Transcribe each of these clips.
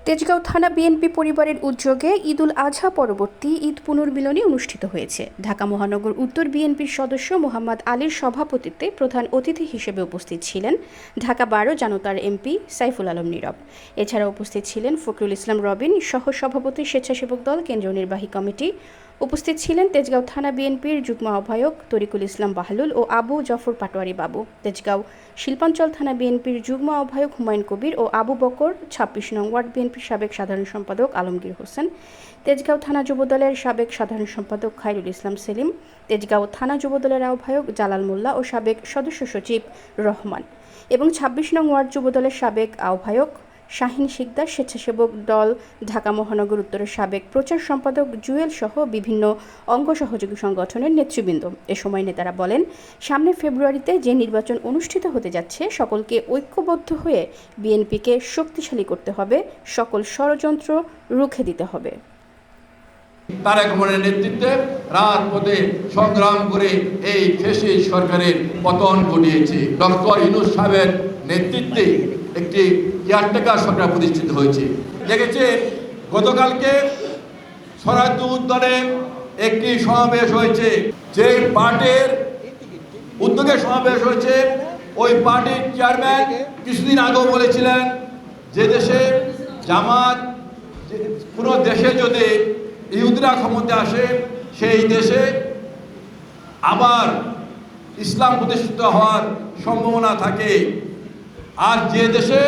তেজগাঁও থানা বিএনপি পরিবারের উদ্যোগে ঈদুল আজহা পরবর্তী ঈদ পুনর্মিলনী অনুষ্ঠিত হয়েছে। ঢাকা মহানগর উত্তর বিএনপির সদস্য মোহাম্মদ আলীর সভাপতিত্বে প্রধান অতিথি হিসেবে উপস্থিত ছিলেন ঢাকা 12 জানুতার এমপি সাইফুল আলম নীরব। এছাড়া উপস্থিত ছিলেন ফখরুল ইসলাম রবিন, সহ সভাপতি স্বেচ্ছাসেবক দল কেন্দ্রীয় নির্বাহী কমিটি। উপস্থিত ছিলেন তেজগাঁও থানা বিএনপির যুগ্ম আহ্বায়ক তরিকুল ইসলাম বাহলুল ও আবু জাফর পাটোয়ারি বাবু, তেজগাঁও শিল্পাঞ্চল থানা বিএনপির যুগ্ম আহ্বায়ক হুমায়ুন কবির ও আবু বকর, 26 নং ওয়ার্ড বিএনপির সাবেক সাধারণ সম্পাদক আলমগীর হোসেন, তেজগাঁও থানা যুবদলের সাবেক সাধারণ সম্পাদক খায়রুল ইসলাম সেলিম, তেজগাঁও থানা যুবদলের আহ্বায়ক জালাল মোল্লা ও সাবেক সদস্য সচিব রহমান এবং 26 নং ওয়ার্ড যুবদলের সাবেক আহ্বায়ক শাহিন শিকদার, স্বেচ্ছাসেবক দল ঢাকা মহানগর উত্তরের সাবেক প্রচার সম্পাদক জুয়েল সহ বিভিন্ন অঙ্গ সহযোগী সংগঠনের নেতৃবৃন্দ। এ সময় নেতারা বলেন, সামনে ফেব্রুয়ারিতে যে নির্বাচন অনুষ্ঠিত হতে যাচ্ছে সকলকে ঐক্যবদ্ধ হয়ে বিএনপিকে শক্তিশালী করতে হবে, সকল ষড়যন্ত্র রুখে দিতে হবে। তারেক রহমানের নেতৃত্বে রাজপথে সংগ্রাম করে এই ফ্যাসিস্ট সরকারের পতন ঘটিয়েছে। ডক্টর ইউনূস সাহেবের নেতৃত্বে একটি কেয়ারটেকার সরকার প্রতিষ্ঠিত হয়েছে। দেখেছে গতকালকে স্বরাজ্য উদ্যানে একটি সমাবেশ হয়েছে, যে পার্টির উদ্যোগে সমাবেশ হয়েছে। ওই পার্টির চেয়ারম্যান কিছুদিন আগেও বলেছিলেন যে দেশে জামাত, কোনো দেশে যদি ইহুদিরা ক্ষমতা আসে সেই দেশে আবার ইসলাম প্রতিষ্ঠিত হওয়ার সম্ভাবনা থাকে, আর যে দেশে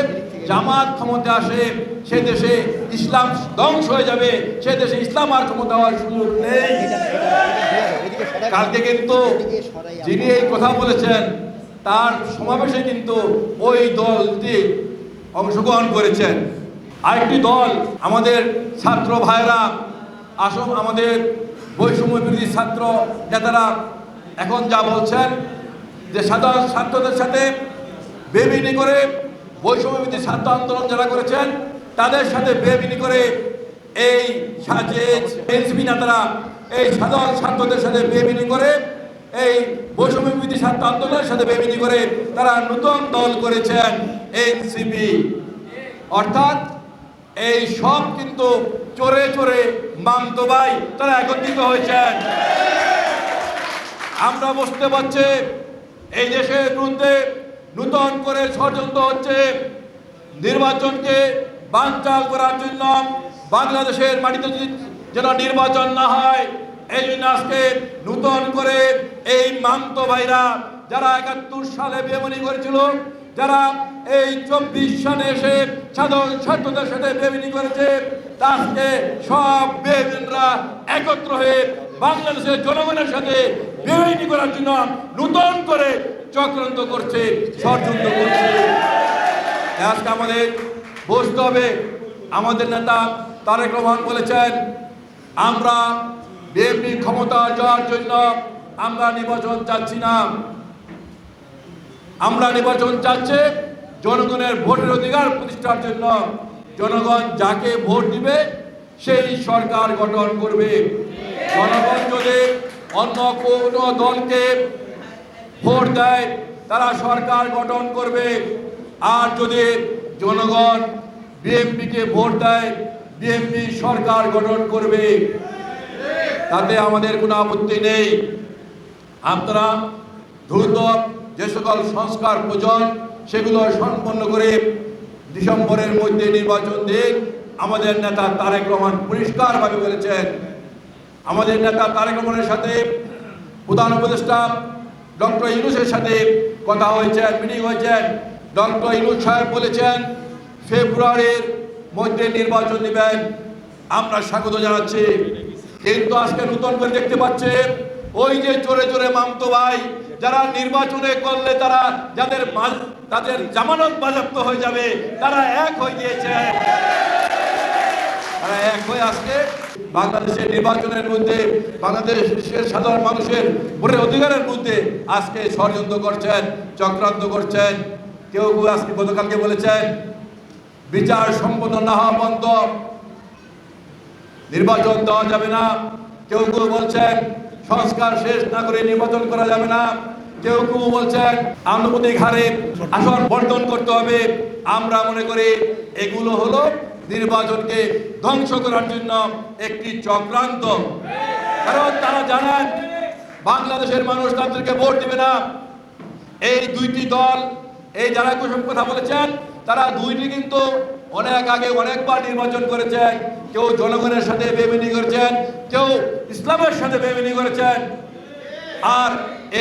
জামাত ক্ষমতা আসে সে দেশে ইসলাম ধ্বংস হয়ে যাবে, সে দেশে ইসলাম আর ক্ষমতা হওয়ার সুযোগ নেই। কালকে কিন্তু যিনি এই কথা বলেছেন তার সমাবেশে কিন্তু ওই দলটি অংশগ্রহণ করেছেন। আরেকটি দল আমাদের ছাত্র ভাইরা, আসুন আমাদের বৈষম্য বিরোধী ছাত্র নেতারা এখন যা বলছেন যে সাধারণ ছাত্রদের সাথে বেইমানি করে, বৈষম্য বিরোধী ছাত্র আন্দোলন যারা করেছেন তাদের সাথে বেইমানি করে এই এনসিপি নেতারা এই সাধারণ ছাত্রদের সাথে বেইমানি করে, এই বৈষম্য বিরোধী ছাত্র আন্দোলনের সাথে বেইমানি করে তারা নতুন দল করেছেন এনসিপি। অর্থাৎ এই সব কিন্তু চোরে চোরে মামতো ভাই তারা একত্রিত হয়েছেন। আমরা বুঝতে পারছি এই দেশের বিরুদ্ধে নতুন করে ষড়যন্ত্র হচ্ছে, নির্বাচনকে বানচাল করার জন্য। বাংলাদেশের মাটিতে যেন নির্বাচন না হয় এই জন্য আজকে নতুন করে এই মামতো ভাইরা যারা 71 সালে বেইমানি করেছিল, যারা এই 24 সালে এসে সাধারণ ছাত্রদের সাথে বেইমানি করেছে, তাকে সব বেইমানরা একত্র হয়ে বাংলাদেশের জনগণের সাথে বেইমানি করার জন্য নতুন করে চক্রান্ত করছে, ষড়যন্ত্র করছে। আজকে আমাদের বুঝতে হবে, আমাদের নেতা তারেক রহমান বলেছেন আমরা বিএনপি ক্ষমতা যাওয়ার জন্য আমরা নির্বাচন চাচ্ছি না, আমরা নির্বাচন চাচ্ছে জনগণের ভোটের অধিকার প্রতিষ্ঠার জন্য। জনগণ যাকে ভোট দিবে সেই সরকার গঠন করবে। জনগণ যদি অন্য কোনো দলকে ভোট দেয় তারা সরকার গঠন করবে, আর যদি জনগণ বিএনপিকে ভোট দেয় বিএনপি সরকার গঠন করবে। তাতে আমাদের কোনো আপত্তি নেই। আপনারা দ্রুত যে সকল সংস্কার প্রয়োজন সেগুলো সম্পন্ন করে ডিসেম্বরের মধ্যে নির্বাচন দিন। আমাদের নেতা তারেক রহমান পরিষ্কারভাবে বলেছেন। আমাদের নেতা তারেক রহমানের সাথে প্রধান উপদেষ্টা ডক্টর ইউনূসের সাথে কথা হয়েছে, মিটিং হয়েছে। ডক্টর ইউনূস সাহেব বলেছেন ফেব্রুয়ারির মধ্যে নির্বাচন দিবেন, আমরা স্বাগত জানাচ্ছি। কিন্তু আজকে নতুন করে দেখতে পাচ্ছে ওই যে চোরে চোরে মামতো ভাই যারা নির্বাচনে করলে তারা তাদের জামানত বাজেয়াপ্ত হয়ে যাবে, তারা এক হয়ে গিয়েছে। তারা এক হয়ে আজকে বাংলাদেশের নির্বাচনের মধ্যে, বাংলাদেশের সাধারণ মানুষের ভোটের অধিকারের মধ্যে আজকে ষড়যন্ত্র করছেন, চক্রান্ত করছেন। কেউ কেউ আজকে গতকালকে বলেছেন বিচার সম্পন্ন না হওয়া পর্যন্ত নির্বাচন দেওয়া যাবে না। কেউ কেউ বলছেন সংস্কার শেষ না করে নির্বাচন করা যাবে না। কেউ কেউ বলছেন আনুপাতিক হারে আসন বন্টন করতে হবে। আমরা মনে করি এগুলো হলো নির্বাচনকে ধ্বংস করার জন্য একটি চক্রান্ত। কারণ তারা জানেন বাংলাদেশের মানুষ তাদেরকে ভোট দিবে না। এই দুইটি দল, এই যারা কুসুম কথা বলেছেন, তারা দুইটি কিন্তু অনেক আগে অনেকবার নির্বাচন করেছেন। কেউ জনগণের সাথে বেইমানি করেছেন, কেউ ইসলামের সাথে বেইমানি করেছেন। আর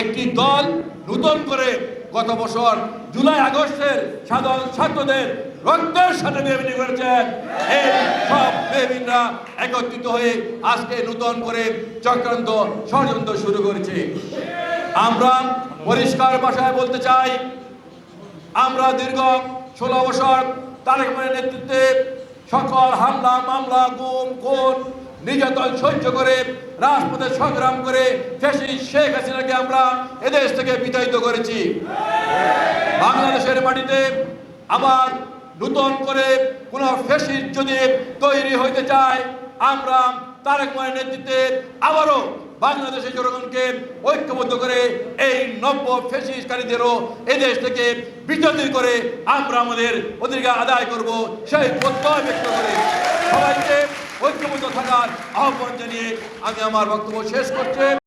একটি দল নতুন করে গত বছর জুলাই আগস্টের সাধারণ ছাত্রদের রক্তের সাথে বেইমানি করেছেন। এই সব বেইমানরা একত্রিত হয়ে আজকে নতুন করে চক্রান্ত ষড়যন্ত্র শুরু করেছে। আমরা পরিষ্কার ভাষায় বলতে চাই, আমরা দীর্ঘ 16 বছর তারেক রহমানের নেতৃত্বে সকল হামলা মামলা গুম খুন নির্যাতন সহ্য করে রাজপথে সংগ্রাম করে ফ্যাসিস্ট শেখ হাসিনাকে আমরা এদেশ থেকে বিতাড়িত করেছি। বাংলাদেশের মাটিতে আবার নতুন করে কোন ফ্যাসিস্ট যদি তৈরি হইতে চায়, আমরা তারেক রহমানের নেতৃত্বে আবারও বাংলাদেশের জনগণকে ঐক্যবদ্ধ করে এই নব্য ফ্যাসিস্টকারীদেরও এদেশ থেকে বিতাড়িত করে আমরা আমাদের অধিকার আদায় করব, সেই প্রত্যয় ব্যক্ত করে সবাইকে ঐক্যবদ্ধ থাকার আহ্বান জানিয়ে আমি আমার বক্তব্য শেষ করছি।